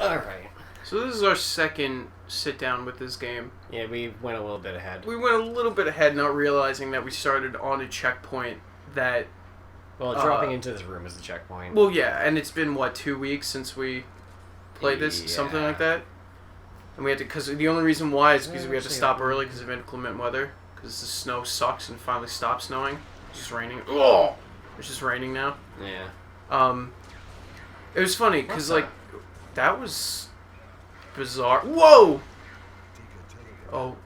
Alright. So this is our second sit down with this game. Yeah, we went a little bit ahead. We went a little bit ahead, not realizing that we started on a checkpoint that... Well, dropping into this room is the checkpoint. Well, yeah, and it's been, 2 weeks since we played this? Something like that? And we had to... Because the only reason why is because we had to stop early because of inclement weather. Because the snow sucks and finally stopped snowing. It's just raining. Oh! It's just raining now. Yeah. It was funny, because, that was... bizarre. Whoa! Oh.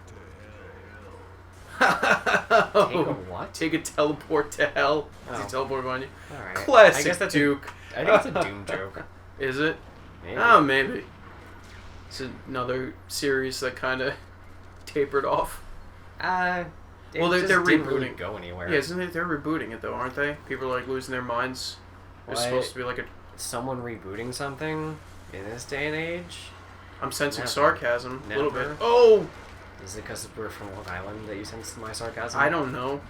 Take a what? Take a teleport to hell. Oh. Does he teleport on you? Alright. Classic I guess that's Duke. I think it's a Doom joke. Is it? Maybe. Oh, maybe. It's another series that kind of tapered off. Well, they're rebooting. Really go anywhere. Yeah, isn't it? They're rebooting it though, aren't they? People are losing their minds. It's supposed to be a. Someone rebooting something in this day and age? I'm sensing Never. sarcasm a little bit. Never. Oh! Is it because we're from Long Island that you sense my sarcasm? I don't know.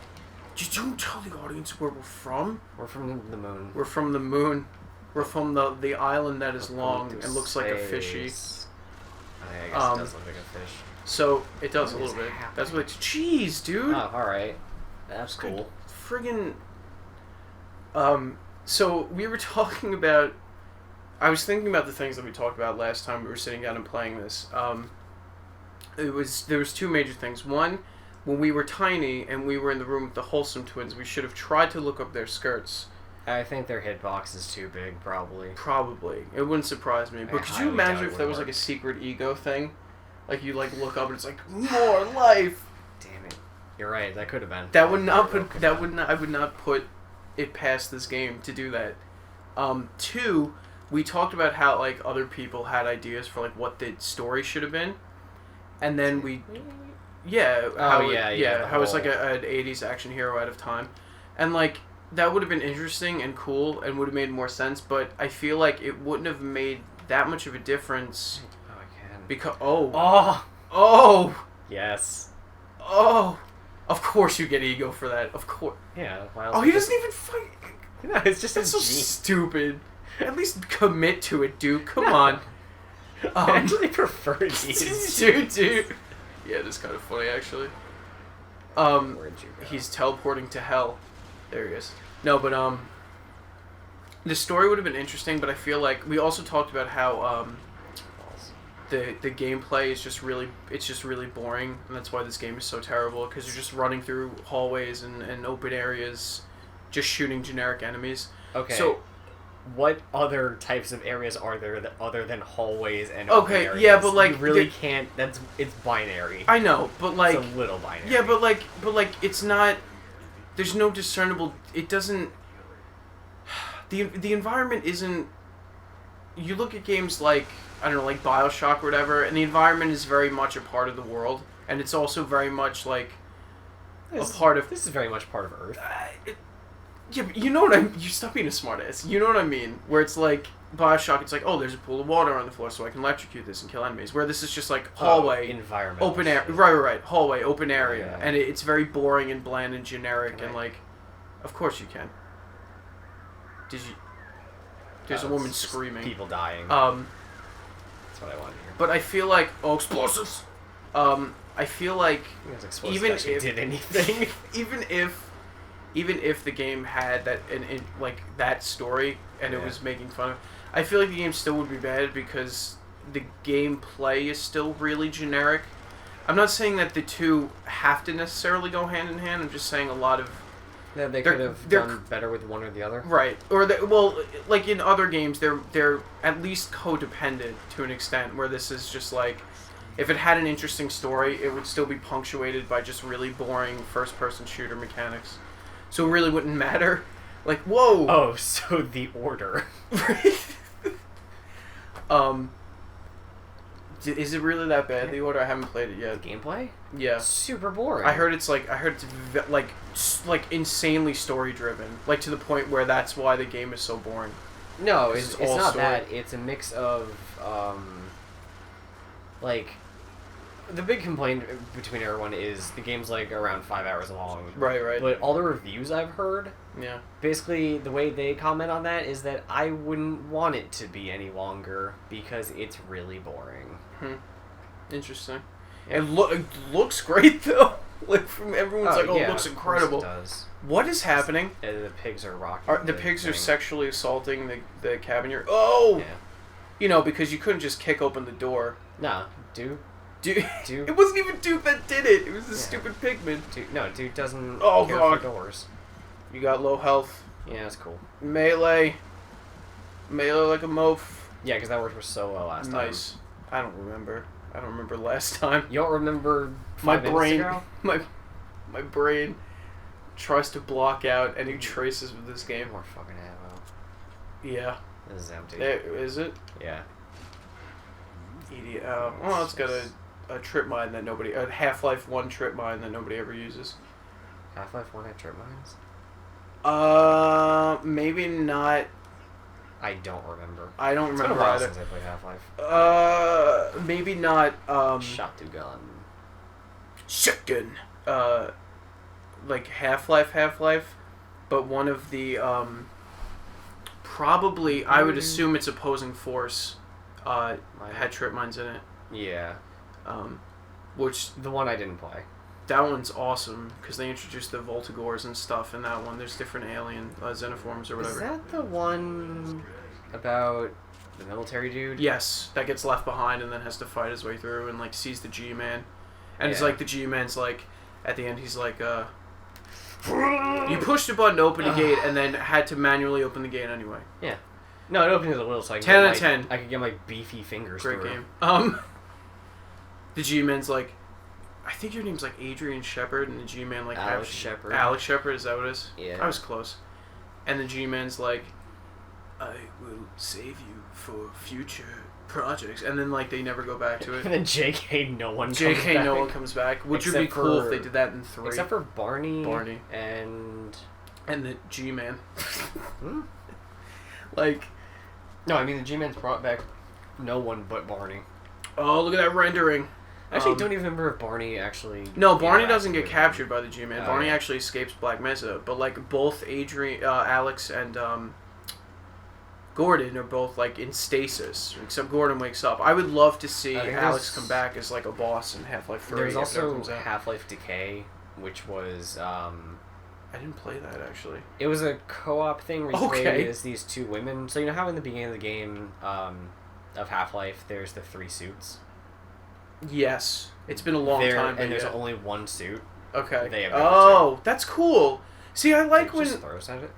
Just don't tell the audience where we're from. We're from the moon. We're from the moon. We're from the island that is long and looks like a fishy. I guess it does look like a fish. So, it does a What little is bit. happening? That's what it's... Jeez, dude! Oh, alright. That's cool. Friggin'... So, we were talking about... I was thinking about the things that we talked about last time we were sitting down and playing this. There was two major things. One, when we were tiny and we were in the room with the Wholesome twins, we should have tried to look up their skirts. I think their hitbox is too big, probably. Probably. It wouldn't surprise me. But could you imagine if there was like a secret ego thing? Like you look up and it's like, more life! Damn it. You're right, that could have been. That would not put... That would not... I would not put it past this game to do that. Two, we talked about how like other people had ideas for like what the story should have been. And then we... Yeah. How it's like an 80s action hero out of time. And like... That would have been interesting and cool and would have made more sense, but I feel like it wouldn't have made that much of a difference. Oh, I can. Because... Yes. Oh! Of course you get ego for that. Of course. Yeah. Oh, he doesn't even fight. No, it's just That's so gene. stupid. At least commit to it, Duke. Come on. I actually prefer these. Dude. Yeah, it is kind of funny, actually. Where'd you go? He's teleporting to hell. There he is. No, but, the story would have been interesting, but I feel like we also talked about how, the gameplay is just really boring, and that's why this game is so terrible, because you're just running through hallways and open areas, just shooting generic enemies. Okay. So, what other types of areas are there other than hallways and open areas? Yeah, but like you really can't. It's binary. I know, but like it's a little binary. Yeah, but like it's not. There's no discernible. It doesn't. The environment isn't. You look at games like I don't know, like BioShock or whatever, and the environment is very much a part of the world, and it's also very much like a part of. This is very much part of Earth. Yeah, but you know what you stop being a smartass. You know what I mean? Where it's like BioShock, it's like, oh, there's a pool of water on the floor, so I can electrocute this and kill enemies. Where this is just like hallway, environment, open area, right, hallway, open area, Yeah. and it's very boring and bland and generic, Right. and like, of course you can. Did you? There's a woman screaming. People dying. That's what I want to hear. But I feel like explosives. I feel like even if did anything, even if the game had that like that story and it was making fun of, I feel like the game still would be bad because the gameplay is still really generic. I'm not saying that the two have to necessarily go hand in hand. I'm just saying a lot of they could have done better with one or the other. Right. Or like in other games, they're at least codependent to an extent. Where this is just like, if it had an interesting story, it would still be punctuated by just really boring first-person shooter mechanics. So it really wouldn't matter. Like, whoa. Oh, so the order. Is it really that bad? The order? I haven't played it yet. The gameplay? Yeah. Super boring. I heard it's insanely story driven, like to the point where that's why the game is so boring. No, it's not story. that. It's a mix of like the big complaint between everyone is the game's like around 5 hours long. Right. But all the reviews I've heard Yeah. Basically, the way they comment on that is that I wouldn't want it to be any longer because it's really boring. Interesting. Yeah. It looks great though. Like from everyone's like, oh, yeah, it looks incredible. It does. What is happening? The pigs are rocking. The pigs are sexually assaulting the cabinet. Oh. Yeah. You know, because you couldn't just kick open the door. Nah, dude. It wasn't even Duke that did it. It was the stupid pigman. Dude doesn't care for doors. You got low health. Yeah, that's cool. Melee like a moaf. Yeah, because that worked for solo last time. Nice. I don't remember last time. You don't remember my 5 minutes brain ago? my brain tries to block out any traces of this game. More fucking ammo. Yeah. This is empty. Is it? Yeah. EDL. Well, it's got a trip mine that a Half-Life 1 trip mine that nobody ever uses. Half-Life 1 had trip mines? Maybe not. I don't remember. I don't It's remember been a while either. since I played Half-Life. Maybe not. Shotgun. Shotgun. Like Half-Life, but one of the probably I would assume its opposing force had trip mines in it. Yeah. Which The one I didn't play. that one's awesome because they introduced the Voltigores and stuff in that one. There's different alien xenoforms or whatever. Is that the one about the military dude? Yes, that gets left behind and then has to fight his way through and like sees the G-Man, and it's like the G-Man's like at the end he's like you pushed a button to open a gate and then had to manually open the gate anyway. Yeah. No, it opens a little so I can 10 out of 10. I can get my beefy fingers Great through. game. The G-Man's like, I think your name's like Adrian Shepard, and the G-Man like Alex Shepard. Alex Shepard, is that what it is? Yeah. I was close. And the G-Man's like, I will save you for future projects, and then like they never go back to it. And then JK, no one comes back. no one comes back, which would be cool if they did that in 3. Except for Barney. And the G-Man. Hmm? Like, no, I mean the G-Man's brought back no one but Barney. oh, look at that rendering. I actually don't even remember if Barney actually... No, Barney interacted doesn't get with captured by the G-Man. Oh, Barney yeah. actually escapes Black Mesa, but like both Alex and Gordon are both like in stasis, except Gordon wakes up. I would love to see Alex come back as like a boss in Half-Life 3. There's also Half-Life Decay, which was... I didn't play that actually. It was a co-op thing where you played as these 2 women. So you know how in the beginning of the game of Half-Life, there's the 3 suits? Yes. It's been a long time. And there's only one suit. Okay. They have that's cool. See, I like when... Just throws at it?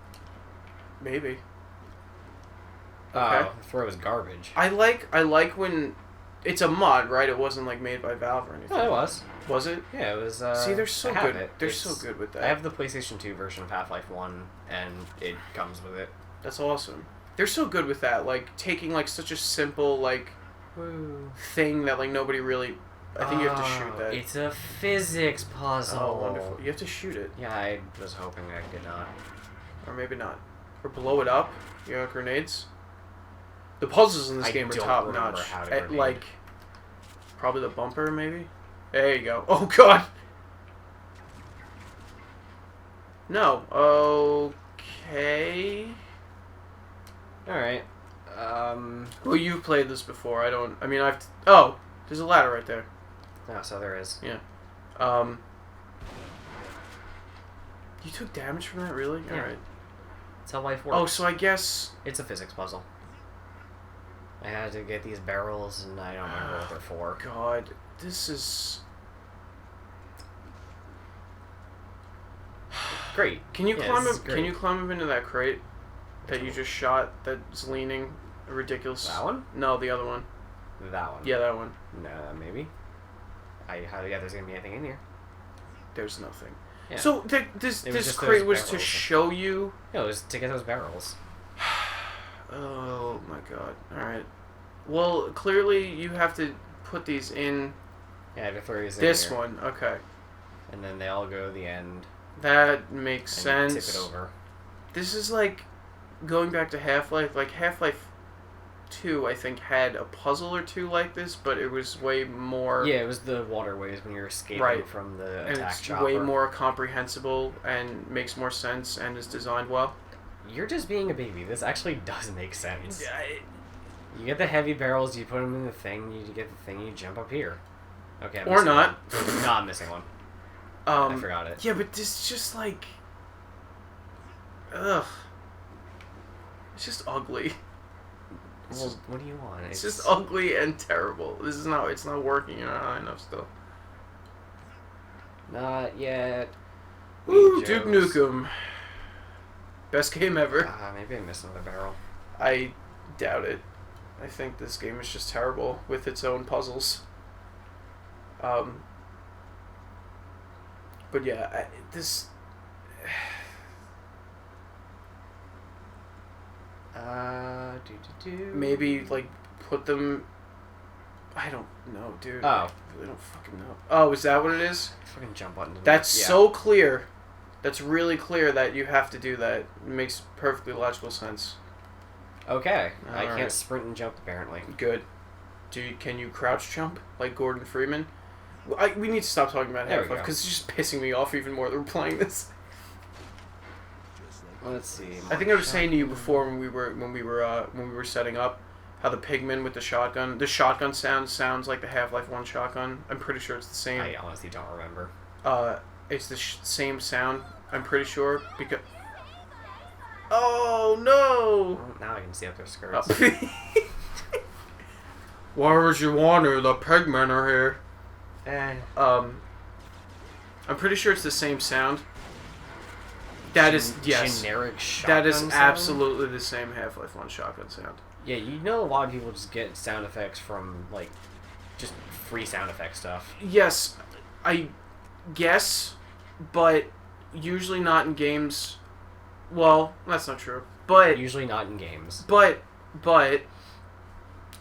Maybe. Okay. Throw is garbage. I like when... It's a mod, right? It wasn't like made by Valve or anything. Oh, it was. Was it? Yeah, it was. See, they're so good. They're It's- so good with that. I have the PlayStation 2 version of Half-Life 1, and it comes with it. That's awesome. They're so good with that. Like taking like such a simple like thing that like nobody really. I think you have to shoot that. It's a physics puzzle. Oh, wonderful! You have to shoot it, Yeah, I was hoping I could not. or maybe not, or blow it up. You know, grenades. The puzzles in this game are top notch. How to grenade. Like probably the bumper, maybe. There you go. Oh God. No. Okay. All right. Well, you've played this before. I don't. I mean, I've. Oh, there's a ladder right there. Oh, so there is. Yeah. You took damage from that, really? Yeah. All right. That's how life works. Oh, so I guess It's a physics puzzle. I had to get these barrels, and I don't remember what they're for. God, this is Great. Can you Yeah, climb this is up? great. Can you climb up into that crate that you just shot? That's leaning ridiculous. That one? No, the other one. That one. Yeah, that one. No, maybe. I highly doubt there's gonna be anything in here. There's nothing. Yeah. So this just crate those was to barrels. show you. No, it was to get those barrels. Oh my God! All right. Well, clearly you have to put these in Yeah, I had to throw these in this here. one. Okay. And then they all go to the end. That makes And sense. you tip it over. This is like going back to Half-Life. Like Half-Life 2, I think, had a puzzle or two like this, but it was way more... Yeah, it was the waterways when you're escaping from the attack chopper. Way more comprehensible and makes more sense and is designed well. You're just being a baby. This actually does make sense. You get the heavy barrels, you put them in the thing, you get the thing, you jump up here. Okay, or not. No, I'm missing one. I forgot it. Yeah, but this is just like... Ugh. It's just ugly. Well, what do you want? It's just ugly and terrible. It's not working high enough still. Not yet. Woo, Duke Nukem. Best game ever. Maybe I missed another barrel. I doubt it. I think this game is just terrible with its own puzzles. But yeah, this... Maybe, like, put them... I don't know, dude. Oh. I really don't fucking know. Oh, is that what it is? Fucking jump button. That's so clear. That's really clear that you have to do that. It makes perfectly logical sense. Okay. I can't sprint and jump, apparently. Good. Can you crouch jump like Gordon Freeman? We need to stop talking about Half-Life because it's just pissing me off even more that we're playing this. Let's see. I think I was saying to you before when we were setting up how the pigman with the shotgun sounds like the Half-Life 1 shotgun. I'm pretty sure it's the same. I honestly don't remember. It's the same sound. I'm pretty sure because. Oh no! Well, now I can see up their skirts. Why would you wonder? The pigmen are here. I'm pretty sure it's the same sound. That is generic shotgun That is sound? Absolutely the same Half-Life 1 shotgun sound. Yeah, you know a lot of people just get sound effects from, like, just free sound effect stuff. Yes, I guess, but usually not in games. Well, that's not true. But usually not in games. But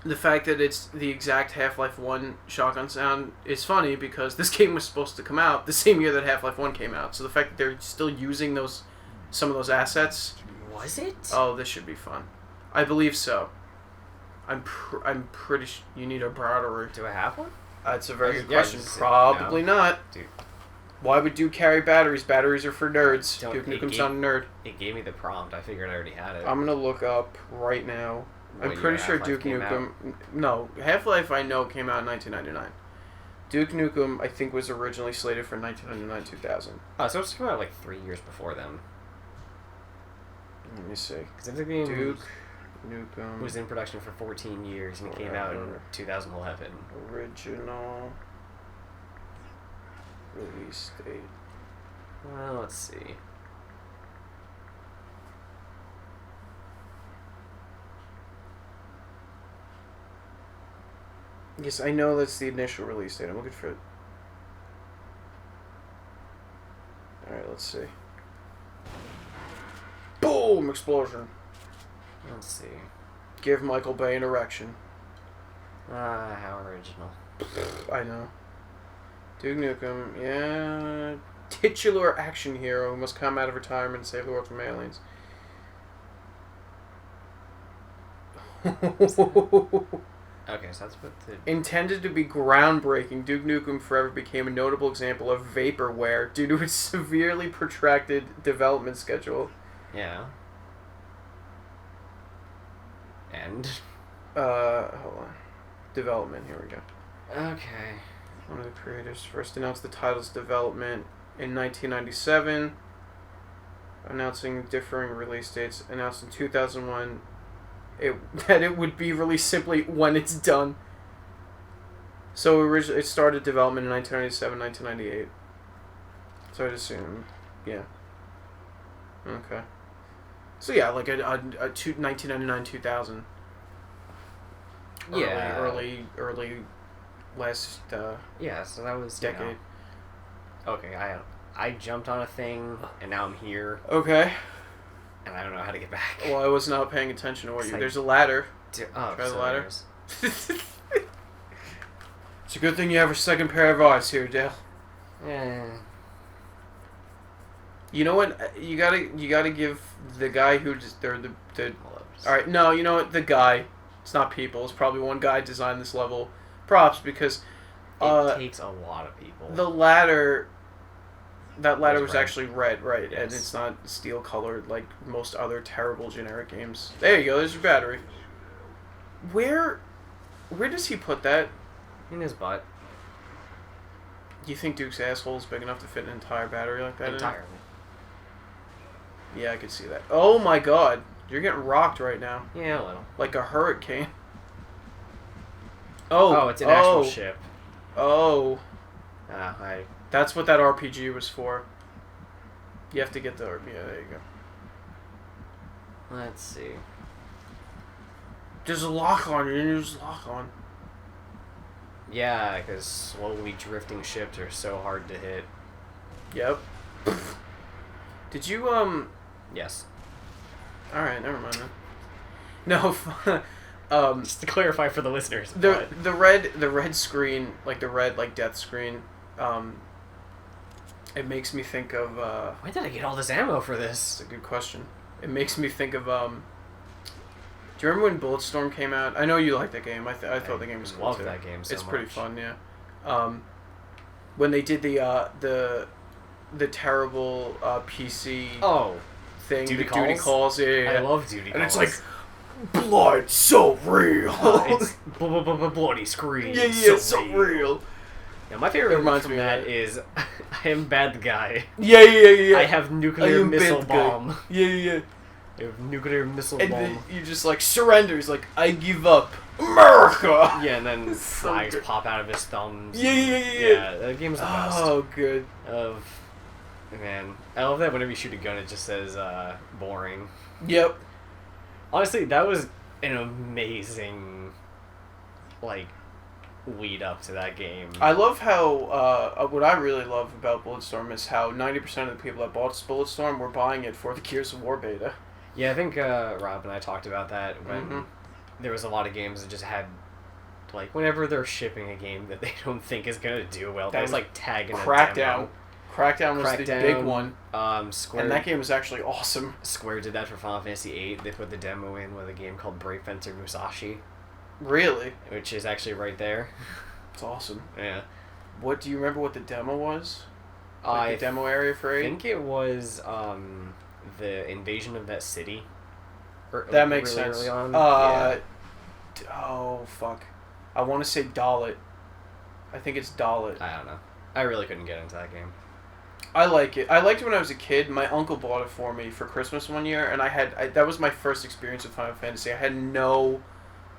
the fact that it's the exact Half-Life 1 shotgun sound is funny because this game was supposed to come out the same year that Half-Life 1 came out. So the fact that they're still using some of those assets. Was it? Oh, this should be fun. I believe so. I'm pretty sure you need a battery. Do I have one? That's a very good question. Probably not. Dude. Why would Duke carry batteries? Batteries are for nerds. Duke Nukem's not a nerd. It gave me the prompt. I figured I already had it. I'm gonna look up right now. I'm pretty sure Duke Nukem... No, Half-Life I know came out in 1999. Duke Nukem, I think, was originally slated for 1999-2000. Oh, so it's come out like 3 years before then. Let me see. Because the game Duke Nukem was in production for 14 years and it came out in 2011. Original release date. Well, let's see. Yes, I know that's the initial release date. I'm looking for it. Alright, let's see. Boom! Explosion. Let's see. Give Michael Bay an erection. How original. I know. Duke Nukem, yeah. Titular action hero who must come out of retirement and save the world from aliens. Okay, so that's what the... Intended to be groundbreaking, Duke Nukem Forever became a notable example of vaporware due to its severely protracted development schedule. Yeah. And? Hold on. Development, here we go. Okay. One of the creators first announced the title's development in 1997, announcing differing release dates. Announced in 2001 that it would be released simply when it's done. So originally it started development in 1997, 1998. So I'd assume, yeah. Okay. So yeah, like a 1999, 2000. Yeah. Early last yeah, so that was decade. Okay, I jumped on a thing and now I'm here. Okay. And I don't know how to get back. Well, I was not paying attention to what Like, there's a ladder. Try the ladder. It's a good thing you have a second pair of eyes here, Dale. Yeah. You know what? You gotta give the guy who just the all right. No, you know what? The guy It's not people. It's probably one guy designed this level. Props, because it takes a lot of people. The ladder... That ladder was red. actually red, right? Yes. And it's not steel colored like most other terrible generic games. There you go. There's your battery. Where does he put that? In his butt. Do you think Duke's asshole is big enough to fit an entire battery like that? Entirely. Yeah, I could see that. Oh my god, you're getting rocked right now. Yeah, a little. Like a hurricane. Oh, it's an actual ship. Oh. I. That's what that RPG was for. You have to get the... Yeah, there you go. Let's see. There's a lock on. There's a lock on. Yeah, because slowly drifting ships are so hard to hit. Yep. Did you, Yes. Alright, never mind then. No, Just to clarify for the listeners. the red screen, like the red, like, death screen, it makes me think of, Where did I get all this ammo for this? That's a good question. It makes me think of, do you remember when Bulletstorm came out? I know you liked that game. I thought the game was cool love too. that game so It's much. pretty fun, yeah. When they did the terrible PC thing, Duty the Duty Calls? Calls, yeah. I love Duty And Calls. it's like, blood so real. It's bloody scream. yeah, so real. Yeah, my favorite reminds from me of that that. is I am bad guy. Yeah. I have nuclear missile bomb. Yeah. I have nuclear missile And bomb. then you just like surrenders, like I give up, America. Yeah, and then It's so flags good. pop out of his thumbs. Yeah. Yeah, that game's the best. Oh, good. Man, I love that whenever you shoot a gun, it just says boring. Yep. Honestly, that was an amazing lead up to that game. I love how what I really love about Bulletstorm is how 90% of the people that bought Bulletstorm were buying it for the Gears of War beta. Yeah, I think Rob and I talked about that when there was a lot of games that just had, whenever they're shipping a game that they don't think is going to do well, That they was tagging a Crackdown. demo. Crackdown was the big one. Square, And that game was actually awesome. Square did that for Final Fantasy VIII. They put the demo in with a game called Brave Fencer Musashi, Really? which is actually right there. It's awesome. Yeah. What do you remember what the demo was? I The demo area for 8? think it was the invasion of that city. That makes really sense. early on. Oh, fuck. I want to say Dalit. I think it's Dalit. I don't know. I really couldn't get into that game. I like it. I liked it when I was a kid. My uncle bought it for me for Christmas one year, and that was my first experience with Final Fantasy. I had no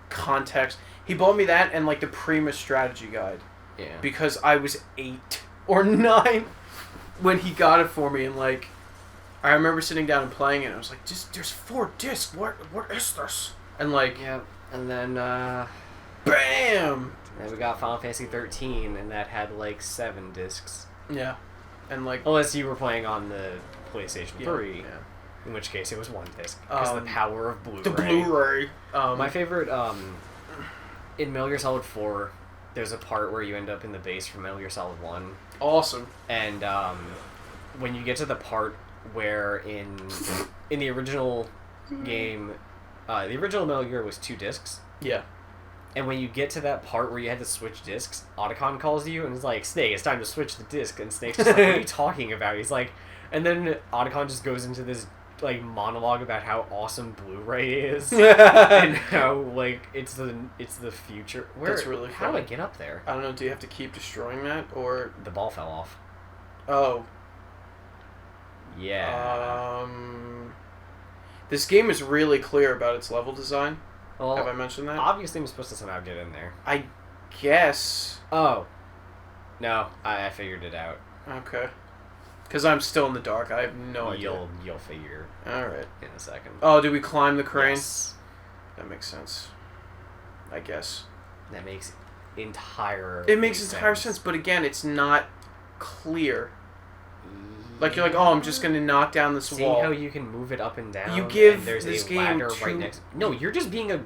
context. He bought me that and the Primus strategy guide. Yeah. Because I was 8 or 9 when he got it for me, and I remember sitting down and playing it, and I was like, there's 4 discs. What is this? And Yeah. And then bam! then we got Final Fantasy 13, and that had 7 discs. Yeah. And Unless you were playing on the PlayStation 3, Yeah. in which case it was 1 disc. Because the power of Blu-ray. The Blu-ray. My favorite, in Metal Gear Solid 4, there's a part where you end up in the base from Metal Gear Solid 1. Awesome. And when you get to the part where in the original game, the original Metal Gear was 2 discs. Yeah. And when you get to that part where you had to switch discs, Otacon calls you and is like, Snake, it's time to switch the disc. And Snake's just like, what are you talking about? He's like, and then Otacon just goes into this monologue about how awesome Blu-ray is and how it's the future. That's really How do funny. I get up there? I don't know, do you have to keep destroying that, or... The ball fell off. Oh. Yeah. This game is really clear about its level design. Well, Have I mentioned that? obviously I'm supposed to somehow get in there. I guess. Oh. No, I figured it out. Okay. Because I'm still in the dark. I have no idea. You'll figure Alright. in a second. Oh, did we climb the crane? Yes. That makes sense. I guess. That makes entire It makes entire sense, but again, it's not clear. You're like, oh, I'm just gonna knock down this Seeing wall. how you can move it up and down. You give and there's this a game ladder too- right next. No, you're just being a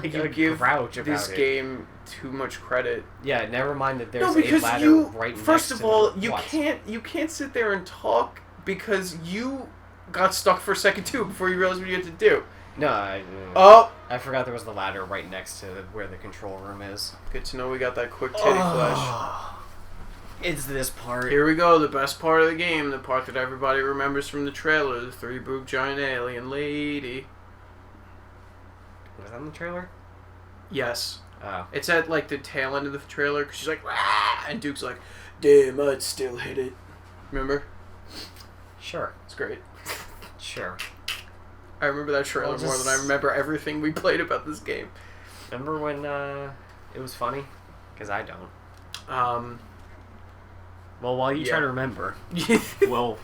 You a give grouch about this it. game too much credit. Yeah, never mind that there's No, because a ladder you right next first to of all, them. you What? can't sit there and talk because you got stuck for a second too before you realized what you had to do. No, Oh! I forgot there was the ladder right next to where the control room is. Good to know we got that quick titty flash. It's this part. Here we go, the best part of the game, the part that everybody remembers from the trailer, the 3-boob giant alien lady. Was that in the trailer? Yes. Oh. It's at, like, the tail end of the trailer, because she's like, "Rah!" And Duke's like, damn, I'd still hit it. Remember? Sure. It's great. Sure. I remember that trailer more than I remember everything we played about this game. Remember when it was funny? Because I don't. Well, while you try to remember, we'll